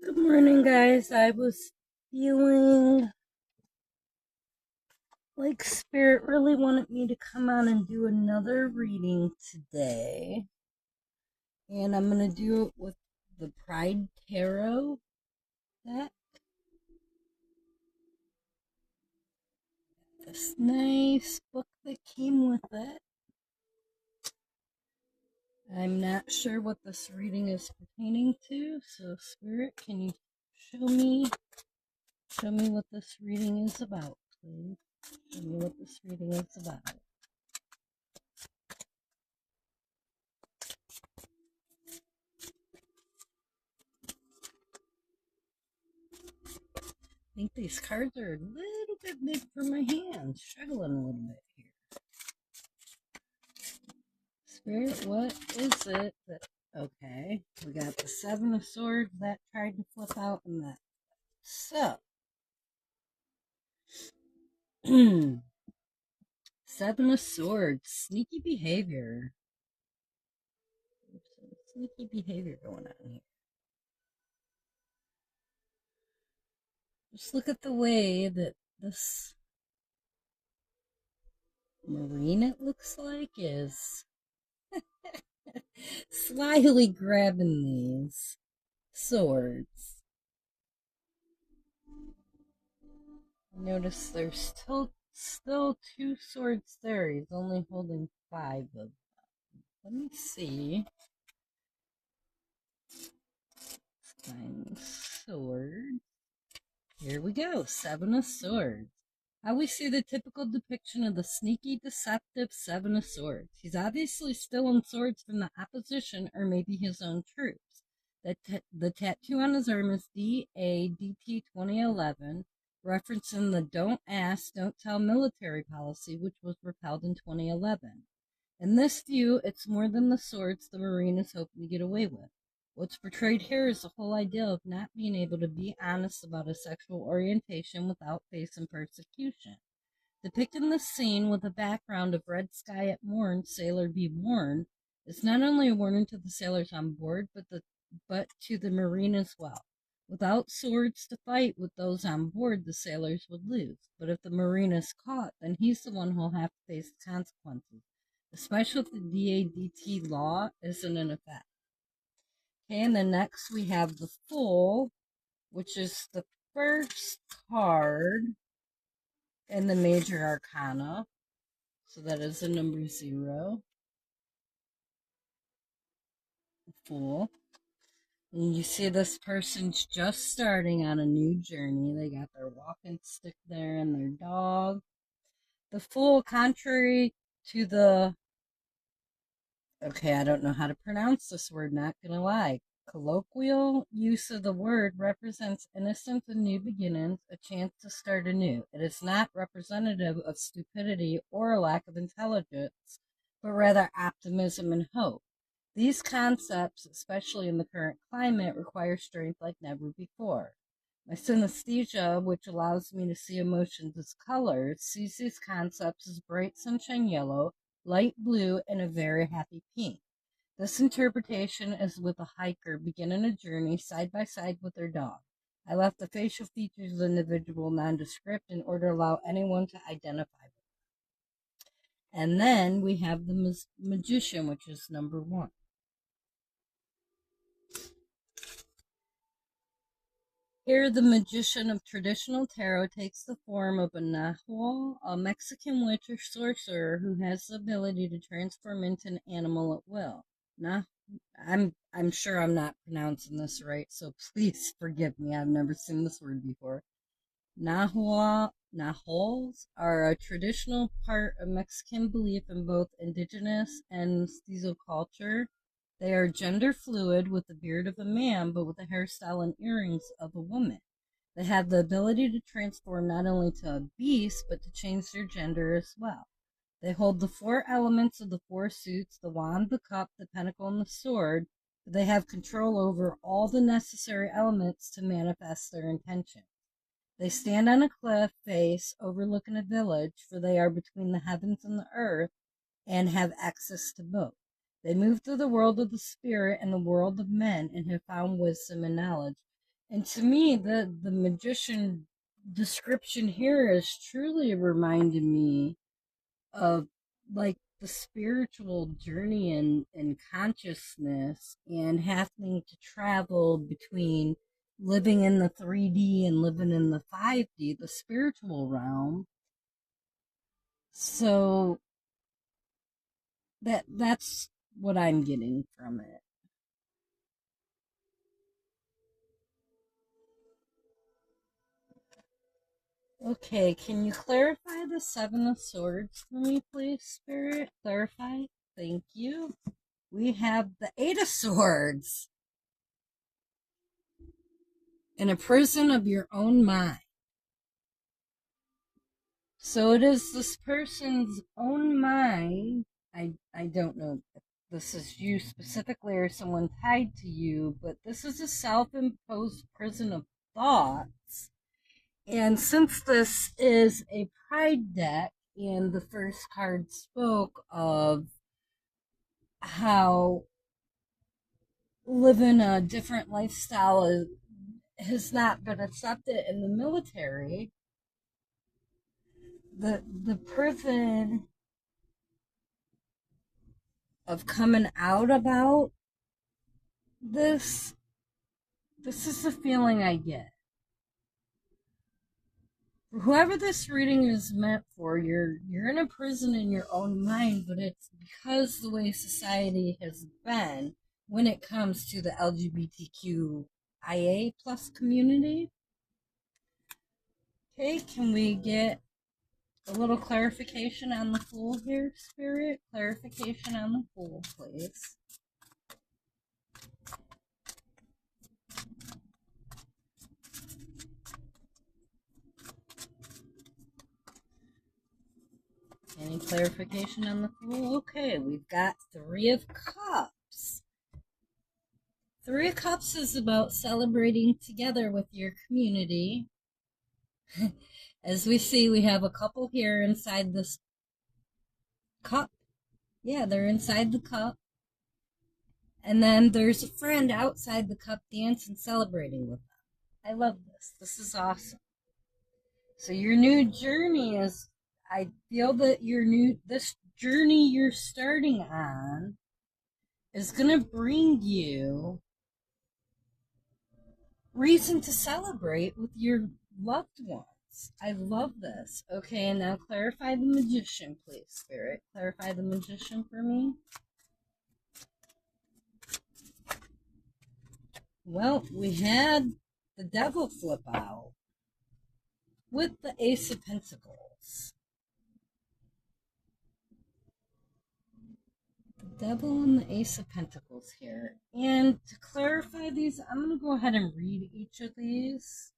Good morning, guys. I was feeling like Spirit really wanted me to come on and do another reading today. And I'm going to do it with the Pride Tarot deck. This nice book that came with it. I'm not sure what this reading is pertaining to, so Spirit, can you show me what this reading is about, please? Show me what this reading is about. I think these cards are a little bit big for my hands. Struggling a little bit here. Spirit, what is it that... Okay, we got the Seven of Swords that tried to flip out and that. So, Seven of Swords, sneaky behavior. Sneaky behavior going on here. Just look at the way that this Marine, it looks like, is slyly grabbing these swords. Notice there's still two swords there. He's only holding 5 of them. Let me see. Let's find sword. Here we go. 7 of Swords. How we see the typical depiction of the sneaky, deceptive Seven of Swords. He's obviously still in swords from the opposition or maybe his own troops. The tattoo on his arm is DADT 2011, referencing the Don't Ask, Don't Tell military policy, which was repealed in 2011. In this view, it's more than the swords the Marine is hoping to get away with. What's portrayed here is the whole idea of not being able to be honest about a sexual orientation without facing persecution. Depicting the scene with a background of red sky at morn, sailor be warned, is not only a warning to the sailors on board, but to the Marine as well. Without swords to fight with those on board, the sailors would lose. But if the Marine is caught, then he's the one who'll have to face the consequences, especially if the DADT law isn't in effect. Okay, and then next we have the Fool, which is the first card in the Major Arcana. So that is the number 0. The Fool. And you see this person's just starting on a new journey. They got their walking stick there and their dog. The Fool, contrary to the... Okay, I don't know how to pronounce this word, not gonna lie. Colloquial use of the word represents innocence and new beginnings, a chance to start anew. It is not representative of stupidity or a lack of intelligence, but rather optimism and hope. These concepts, especially in the current climate, require strength like never before. My synesthesia, which allows me to see emotions as colors, sees these concepts as bright sunshine yellow, light blue, and a very happy pink. This interpretation is with a hiker beginning a journey side by side with their dog. I left the facial features of the individual nondescript in order to allow anyone to identify with them. And then we have the magician, which is number 1. Here, the magician of traditional tarot takes the form of a nahual, a Mexican witch or sorcerer who has the ability to transform into an animal at will. Nah, I'm sure I'm not pronouncing this right, so please forgive me. I've never seen this word before. Nahuals are a traditional part of Mexican belief in both indigenous and mestizo culture. They are gender fluid with the beard of a man, but with the hairstyle and earrings of a woman. They have the ability to transform not only to a beast, but to change their gender as well. They hold the 4 elements of the 4 suits, the wand, the cup, the pentacle, and the sword, but they have control over all the necessary elements to manifest their intention. They stand on a cliff face overlooking a village, for they are between the heavens and the earth, and have access to both. They move through the world of the spirit and the world of men, and have found wisdom and knowledge And to me, the magician description here is truly reminding me of like the spiritual journey and consciousness and having to travel between living in the 3D and living in the 5D, the spiritual realm. So that's what I'm getting from it. Okay, can you clarify the Seven of Swords for me, please, Spirit? Clarify. Thank you. We have the Eight of Swords in a prison of your own mind. So it is this person's own mind. I don't know if this is you specifically or someone tied to you, but this is a self-imposed prison of thoughts. And since this is a pride deck, and the first card spoke of how living a different lifestyle has not been accepted in the military, the prison of coming out about this is the feeling I get. Whoever this reading is meant for, you're in a prison in your own mind, but it's because the way society has been when it comes to the LGBTQIA plus community. Okay, can we get a little clarification on the Fool here, Spirit? Clarification on the Fool, please. Any clarification on the Fool? Okay, we've got Three of Cups. Three of Cups is about celebrating together with your community. As we see, we have a couple here inside this cup. Yeah, they're inside the cup. And then there's a friend outside the cup dancing, celebrating with them. I love this. This is awesome. So your new journey is, I feel that this journey you're starting on is going to bring you reason to celebrate with your loved ones. I love this. Okay, and now clarify the Magician, please, Spirit. Clarify the Magician for me. Well, we had the Devil flip out with the Ace of Pentacles. The Devil and the Ace of Pentacles here. And to clarify these, I'm going to go ahead and read each of these.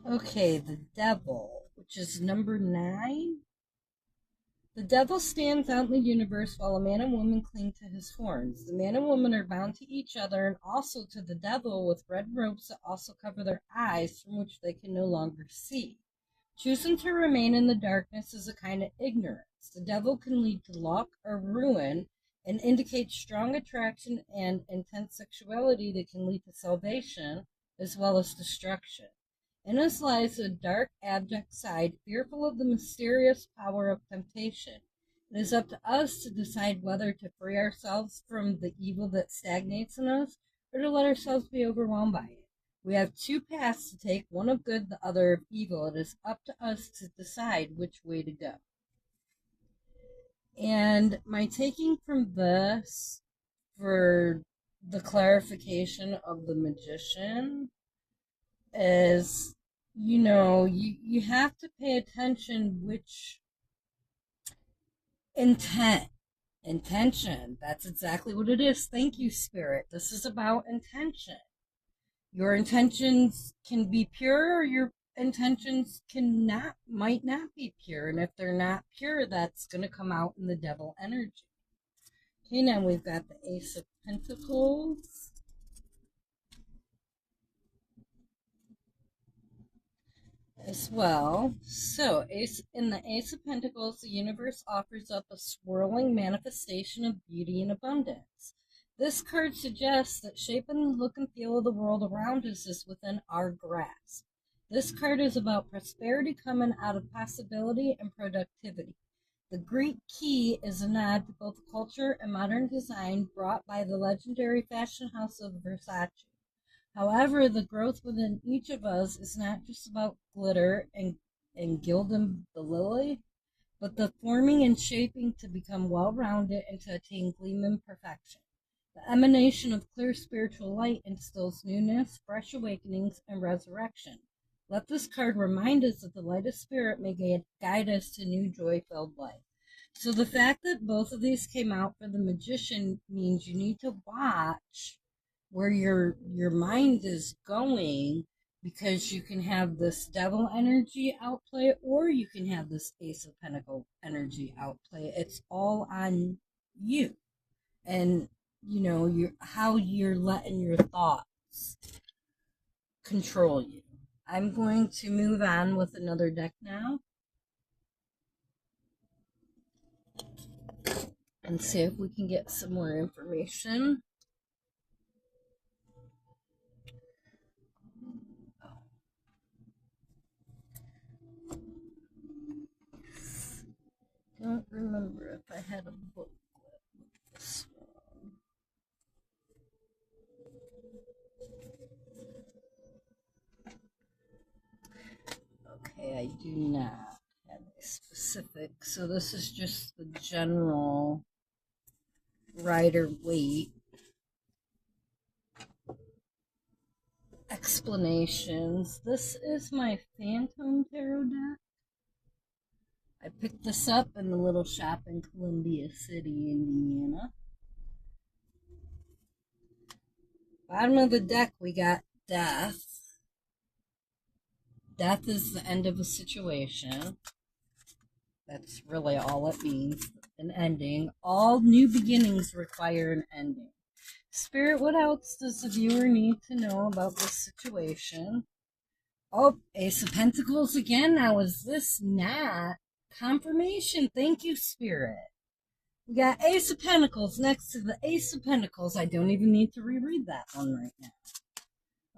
Okay, the Devil, which is number 9. The devil stands out in the universe while a man and woman cling to his horns. The man and woman are bound to each other and also to the devil with red ropes that also cover their eyes from which they can no longer see. Choosing to remain in the darkness is a kind of ignorance. The devil can lead to luck or ruin and indicate strong attraction and intense sexuality that can lead to salvation as well as destruction. In us lies a dark, abject side, fearful of the mysterious power of temptation. It is up to us to decide whether to free ourselves from the evil that stagnates in us or to let ourselves be overwhelmed by it. We have two paths to take, one of good, the other of evil. It is up to us to decide which way to go. And my taking from this for the clarification of the Magician is, you have to pay attention which intention. That's exactly what it is. Thank you, Spirit. This is about intention. Your intentions can be pure, or your intentions might not be pure. And if they're not pure, that's going to come out in the devil energy. Okay, now we've got the Ace of Pentacles. as well. So, in the Ace of Pentacles, the universe offers up a swirling manifestation of beauty and abundance. This card suggests that shaping the look and feel of the world around us is within our grasp. This card is about prosperity coming out of possibility and productivity. The Greek key is a nod to both culture and modern design brought by the legendary fashion house of Versace. However, the growth within each of us is not just about glitter and gilding the lily, but the forming and shaping to become well-rounded and to attain gleaming perfection. The emanation of clear spiritual light instills newness, fresh awakenings, and resurrection. Let this card remind us that the light of spirit may guide us to new joy-filled life. So the fact that both of these came out for the magician means you need to watch where your mind is going, because you can have this devil energy outplay or you can have this ace of pentacle energy outplay. It's all on you, and how you're letting your thoughts control you. I'm going to move on with another deck now and see if we can get some more information. Don't remember if I had a booklet with this one. Okay, I do not have a specific, so this is just the general Rider-Waite explanations. This is my Phantom Tarot deck. I picked this up in the little shop in Columbia City, Indiana. Bottom of the deck, we got Death. Death is the end of a situation. That's really all it means, an ending. All new beginnings require an ending. Spirit, what else does the viewer need to know about this situation? Oh, Ace of Pentacles again. Now, is this not confirmation? Thank you, Spirit. We got Ace of Pentacles next to the Ace of Pentacles. I don't even need to reread that one right now.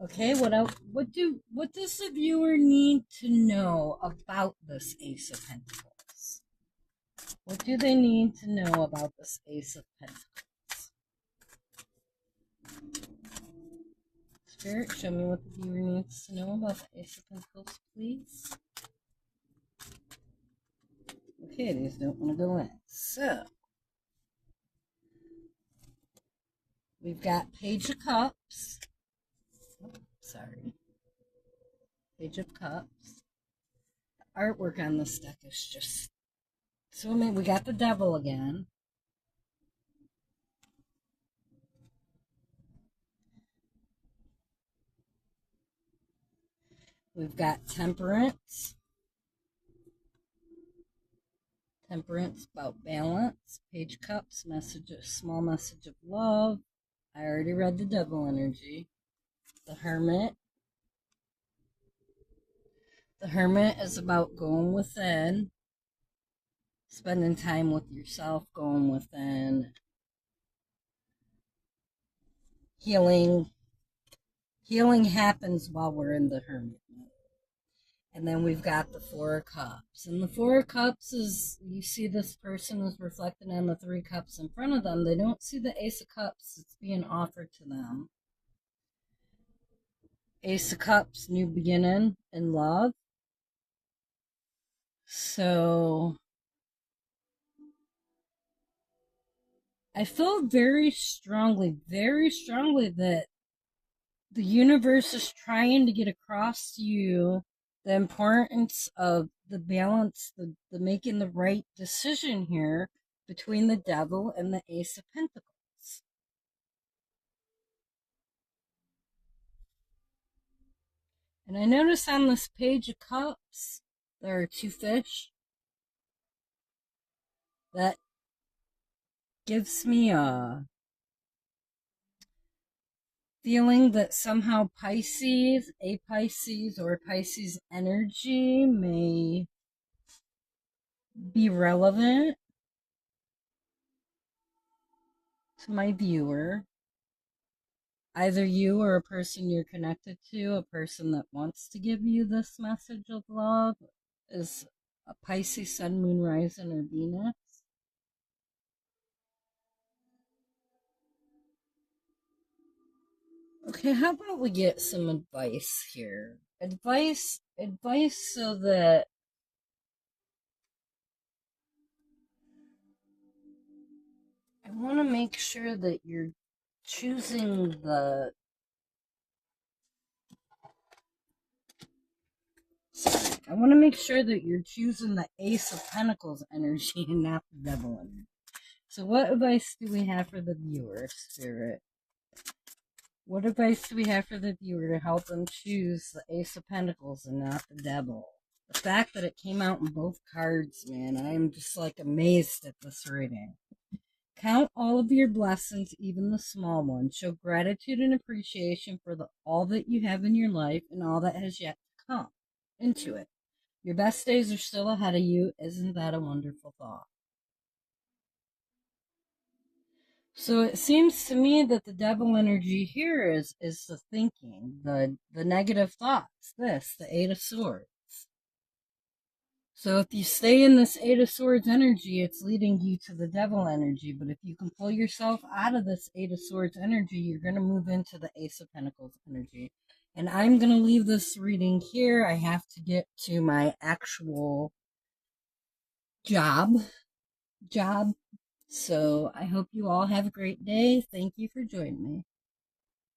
Okay, what else? What does the viewer need to know about this Ace of Pentacles? What do they need to know about this Ace of Pentacles? Spirit, show me what the viewer needs to know about the Ace of Pentacles, please. Okay, these don't want to go in. So, we've got Page of Cups. Oh, sorry. Page of Cups. The artwork on this deck is just so amazing. We got the Devil again. We've got Temperance. Temperance, about balance. Page Cups, small message of love. I already read the Devil energy. The Hermit. The Hermit is about going within, spending time with yourself, going within, healing. Healing happens while we're in the Hermit mode. And then we've got the Four of Cups. And the Four of Cups is, you see this person is reflecting on the Three Cups in front of them. They don't see the Ace of Cups that's being offered to them. Ace of Cups, new beginning in love. So I feel very strongly that the universe is trying to get across to you the importance of the balance, the making the right decision here between the Devil and the Ace of Pentacles. And I notice on this Page of Cups, there are two fish. That gives me a feeling that somehow Pisces, a Pisces, or Pisces energy may be relevant to my viewer. Either you or a person you're connected to, a person that wants to give you this message of love, is a Pisces, Sun, Moon, Rising, or Venus. Okay, how about we get some advice here? Advice so that I want to make sure that you're choosing the. Sorry, I want to make sure that you're choosing the Ace of Pentacles energy and not the Devil energy. So, what advice do we have for the viewer, Spirit? What advice do we have for the viewer to help them choose the Ace of Pentacles and not the Devil? The fact that it came out in both cards, man, I am just like amazed at this reading. Count all of your blessings, even the small ones. Show gratitude and appreciation for all that you have in your life and all that has yet to come into it. Your best days are still ahead of you. Isn't that a wonderful thought? So it seems to me that the devil energy here is the thinking, the negative thoughts. The Eight of Swords. So if you stay in this Eight of Swords energy, it's leading you to the devil energy. But if you can pull yourself out of this Eight of Swords energy, you're going to move into the Ace of Pentacles energy. And I'm going to leave this reading here. I have to get to my actual job. So I hope you all have a great day. Thank you for joining me.